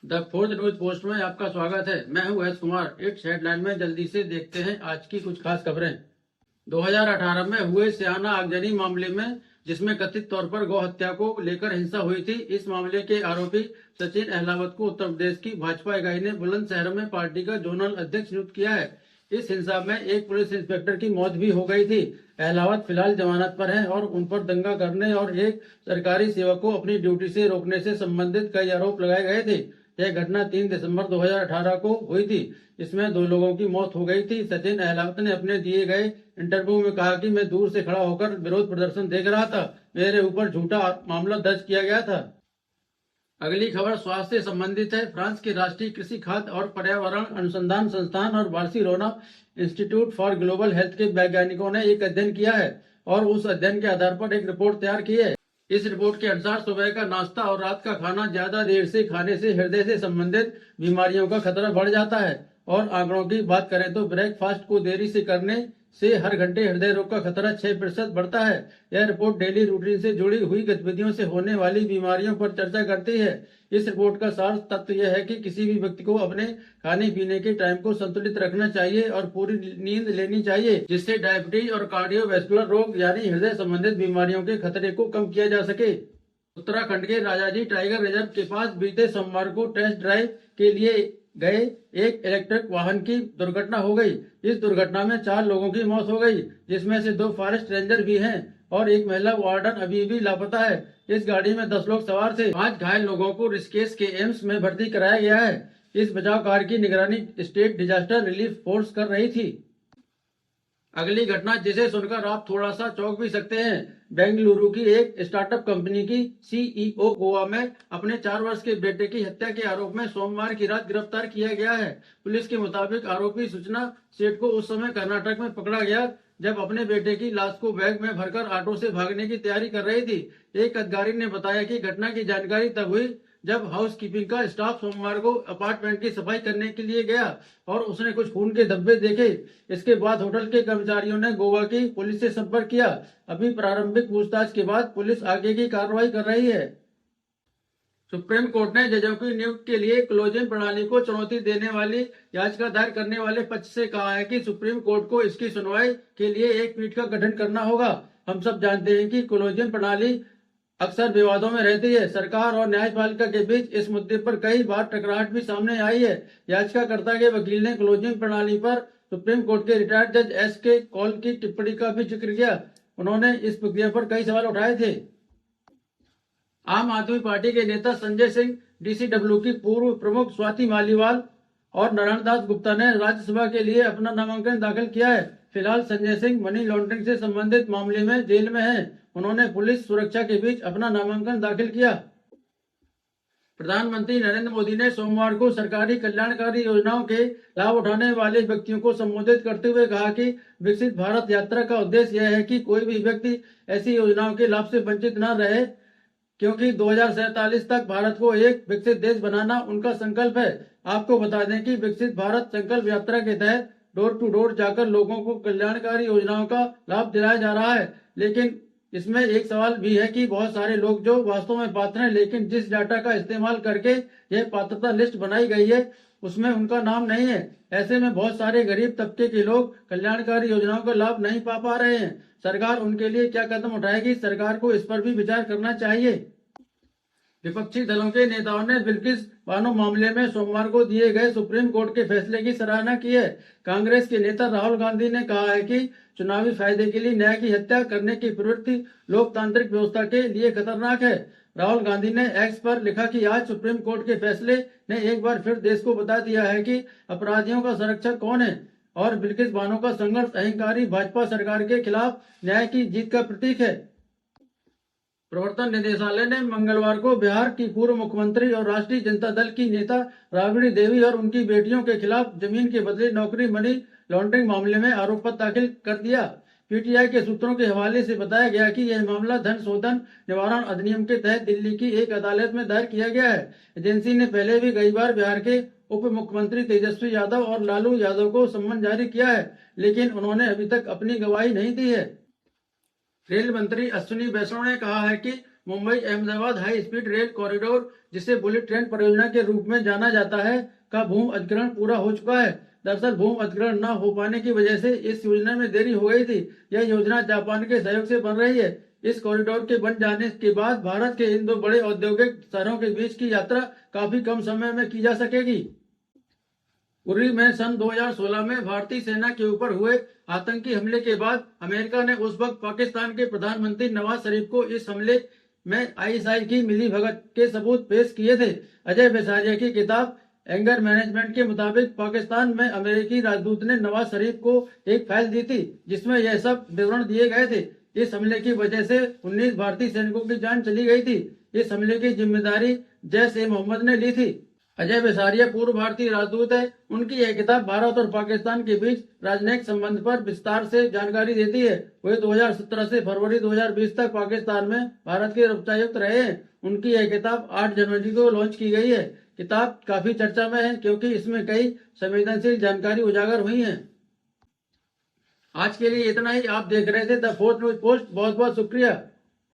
The fourth news post में आपका स्वागत है। मैं हूं एस कुमार। इट्स हेडलाइन में जल्दी से देखते हैं आज की कुछ खास खबरें। 2018 में हुए सयाना आगजनी मामले में, जिसमें कथित तौर पर गौ हत्या को लेकर हिंसा हुई थी, इस मामले के आरोपी सचिन अहलावत को उत्तर प्रदेश की भाजपा इकाई ने बुलंदशहर में पार्टी का जोनल अध्यक्ष नियुक्त किया है। इस हिंसा में एक पुलिस इंस्पेक्टर की मौत भी हो गई थी। अहलावत फिलहाल जमानत पर हैं और उन पर दंगा करने और एक सरकारी सेवक को अपनी ड्यूटी से रोकने से संबंधित कई आरोप लगाए गए थे। यह घटना 3 दिसंबर 2018 को हुई थी। इसमें 2 लोगों की मौत हो गई थी। सचिन अहलावत ने अपने दिए गए इंटरव्यू में कहा कि मैं दूर से खड़ा होकर विरोध प्रदर्शन देख रहा था। मेरे ऊपर झूठा मामला दर्ज किया गया था। अगली खबर स्वास्थ्य से संबंधित है। फ्रांस के राष्ट्रीय कृषि खाद्य और पर्यावरण अनुसंधान संस्थान और Barcelona institute for global health के वैज्ञानिकों ने एक अध्ययन किया है और उस अध्ययन के आधार पर एक रिपोर्ट तैयार की है। इस रिपोर्ट के अनुसार सुबह का नाश्ता और रात का खाना ज्यादा देर से खाने से हृदय से संबंधित बीमारियों का खतरा बढ़ जाता है। और आंकड़ों की बात करें तो ब्रेकफास्ट को देरी से करने से हर घंटे हृदय रोग का खतरा 6% बढ़ता है। यह रिपोर्ट डेली रूटीन से जुड़ी हुई गतिविधियों से होने वाली बीमारियों पर चर्चा करती है। इस रिपोर्ट का सार तत्व यह है कि किसी भी व्यक्ति को अपने खाने पीने के टाइम को संतुलित रखना चाहिए और पूरी नींद लेनी चाहिए, जिससे डायबिटीज और कार्डियोवैस्कुलर रोग यानी हृदय संबंधित बीमारियों के खतरे को कम किया जा सके। उत्तराखंड के राजाजी टाइगर रिजर्व के पास बीते सोमवार को टेस्ट ड्राइव के लिए गए एक इलेक्ट्रिक वाहन की दुर्घटना हो गई। इस दुर्घटना में 4 लोगों की मौत हो गई, जिसमें से 2 फॉरेस्ट रेंजर भी हैं और एक महिला वार्डन अभी भी लापता है। इस गाड़ी में 10 लोग सवार थे। 5 घायल लोगों को ऋषिकेश के एम्स में भर्ती कराया गया है। इस बचाव कार्य की निगरानी स्टेट डिजास्टर रिलीफ फोर्स कर रही थी। अगली घटना जिसे सुनकर आप थोड़ा सा चौंक भी सकते हैं। बेंगलुरु की एक स्टार्टअप कंपनी की सीईओ गोवा में अपने 4 वर्ष के बेटे की हत्या के आरोप में सोमवार की रात गिरफ्तार किया गया है। पुलिस के मुताबिक आरोपी सूचना सेठ को उस समय कर्नाटक में पकड़ा गया जब अपने बेटे की लाश को बैग में भरकर ऑटो से भागने की तैयारी कर रही थी। एक अधिकारी ने बताया कि घटना की जानकारी तब हुई जब हाउस कीपिंग का स्टाफ सोमवार को अपार्टमेंट की सफाई करने के लिए गया और उसने कुछ खून के धब्बे देखे। इसके बाद होटल के कर्मचारियों ने गोवा की पुलिस से संपर्क किया। अभी प्रारंभिक पूछताछ के बाद पुलिस आगे की कार्रवाई कर रही है। सुप्रीम कोर्ट ने जजों की नियुक्ति के लिए क्लोजिंग प्रणाली को चुनौती देने वाली याचिका दायर करने वाले पक्ष से कहा है कि सुप्रीम कोर्ट को इसकी सुनवाई के लिए एक पीठ का गठन करना होगा। हम सब जानते हैं कि क्लोजिंग प्रणाली अक्सर विवादों में रहती है। सरकार और न्यायपालिका के बीच इस मुद्दे पर कई बार टकराहट भी सामने आई है। याचिकाकर्ता के वकील ने क्लोजिंग प्रणाली पर सुप्रीम कोर्ट के रिटायर्ड जज एस के कौल की टिप्पणी का भी जिक्र किया। उन्होंने इस प्रक्रिया पर कई सवाल उठाए थे। आम आदमी पार्टी के नेता संजय सिंह, डीसीडब्ल्यू की पूर्व प्रमुख स्वाति मालीवाल और नारायण दास गुप्ता ने राज्यसभा के लिए अपना नामांकन दाखिल किया है। फिलहाल संजय सिंह मनी लॉन्ड्रिंग से संबंधित मामले में जेल में हैं। उन्होंने पुलिस सुरक्षा के बीच अपना नामांकन दाखिल किया। प्रधानमंत्री नरेंद्र मोदी ने सोमवार को सरकारी कल्याणकारी योजनाओं के लाभ उठाने वाले व्यक्तियों को संबोधित करते हुए कहा कि विकसित भारत यात्रा का उद्देश्य यह है कि कोई भी व्यक्ति ऐसी योजनाओं के लाभ से वंचित न रहे, क्योंकि 2047 तक भारत को एक विकसित देश बनाना उनका संकल्प है। आपको बता दें कि विकसित भारत संकल्प यात्रा के तहत डोर टू डोर जाकर लोगों को कल्याणकारी योजनाओं का लाभ दिलाया जा रहा है। लेकिन इसमें एक सवाल भी है कि बहुत सारे लोग जो वास्तव में पात्र हैं, लेकिन जिस डाटा का इस्तेमाल करके यह पात्रता लिस्ट बनाई गई है उसमें उनका नाम नहीं है। ऐसे में बहुत सारे गरीब तबके के लोग कल्याणकारी योजनाओं का लाभ नहीं पा रहे हैं। सरकार उनके लिए क्या कदम उठाएगी, सरकार को इस पर भी विचार करना चाहिए। विपक्षी दलों के नेताओं ने बिल्किस बानो मामले में सोमवार को दिए गए सुप्रीम कोर्ट के फैसले की सराहना की है। कांग्रेस के नेता राहुल गांधी ने कहा है कि चुनावी फायदे के लिए न्याय की हत्या करने की प्रवृत्ति लोकतांत्रिक व्यवस्था के लिए खतरनाक है। राहुल गांधी ने एक्स पर लिखा कि आज सुप्रीम कोर्ट के फैसले ने एक बार फिर देश को बता दिया है कि अपराधियों का संरक्षक कौन है और बिल्किस बानो का संघर्ष अहंकारी भाजपा सरकार के खिलाफ न्याय की जीत का प्रतीक है। प्रवर्तन निदेशालय ने मंगलवार को बिहार की पूर्व मुख्यमंत्री और राष्ट्रीय जनता दल की नेता राबड़ी देवी और उनकी बेटियों के खिलाफ जमीन के बदले नौकरी मनी लॉन्ड्रिंग मामले में आरोप पत्र दाखिल कर दिया। पीटीआई के सूत्रों के हवाले से बताया गया कि यह मामला धन शोधन निवारण अधिनियम के तहत दिल्ली की एक अदालत में दायर किया गया है। एजेंसी ने पहले भी कई बार बिहार के उप मुख्यमंत्री तेजस्वी यादव और लालू यादव को सम्मन जारी किया है, लेकिन उन्होंने अभी तक अपनी गवाही नहीं दी है। रेल मंत्री अश्विनी वैष्णव ने कहा है कि Mumbai Ahmedabad high speed rail corridor, जिसे बुलेट ट्रेन परियोजना के रूप में जाना जाता है, का भूमि अधिग्रहण पूरा हो चुका है। दरअसल भूमि अधिग्रहण न हो पाने की वजह से इस योजना में देरी हो गई थी। यह योजना जापान के सहयोग से बन रही है। इस कॉरिडोर के बन जाने के बाद भारत के इन दो बड़े औद्योगिक शहरों के बीच की यात्रा काफी कम समय में की जा सकेगी। उरी में सन 2016 में भारतीय सेना के ऊपर हुए आतंकी हमले के बाद अमेरिका ने उस वक्त पाकिस्तान के प्रधानमंत्री नवाज शरीफ को इस हमले में आईएसआई की मिलीभगत के सबूत पेश किए थे। अजय बिसारिया की किताब एंगर मैनेजमेंट के मुताबिक पाकिस्तान में अमेरिकी राजदूत ने नवाज शरीफ को एक फाइल दी थी, जिसमें यह सब विवरण दिए गए थे। इस हमले की वजह से 19 भारतीय सैनिकों की जान चली गई थी। इस हमले की जिम्मेदारी जैश ए मोहम्मद ने ली थी। अजय बिसारिया पूर्व भारतीय राजदूत है। उनकी यह किताब भारत और पाकिस्तान के बीच राजनयिक संबंध पर विस्तार से जानकारी देती है। वे 2017 से फरवरी 2020 तक पाकिस्तान में भारत के उच्चायुक्त रहे हैं। उनकी यह किताब 8 जनवरी को लॉन्च की गई है। किताब काफी चर्चा में है क्योंकि इसमें कई संवेदनशील जानकारी उजागर हुई है। आज के लिए इतना ही। आप देख रहे थे द फोर्थ न्यूज पोस्ट। बहुत बहुत शुक्रिया।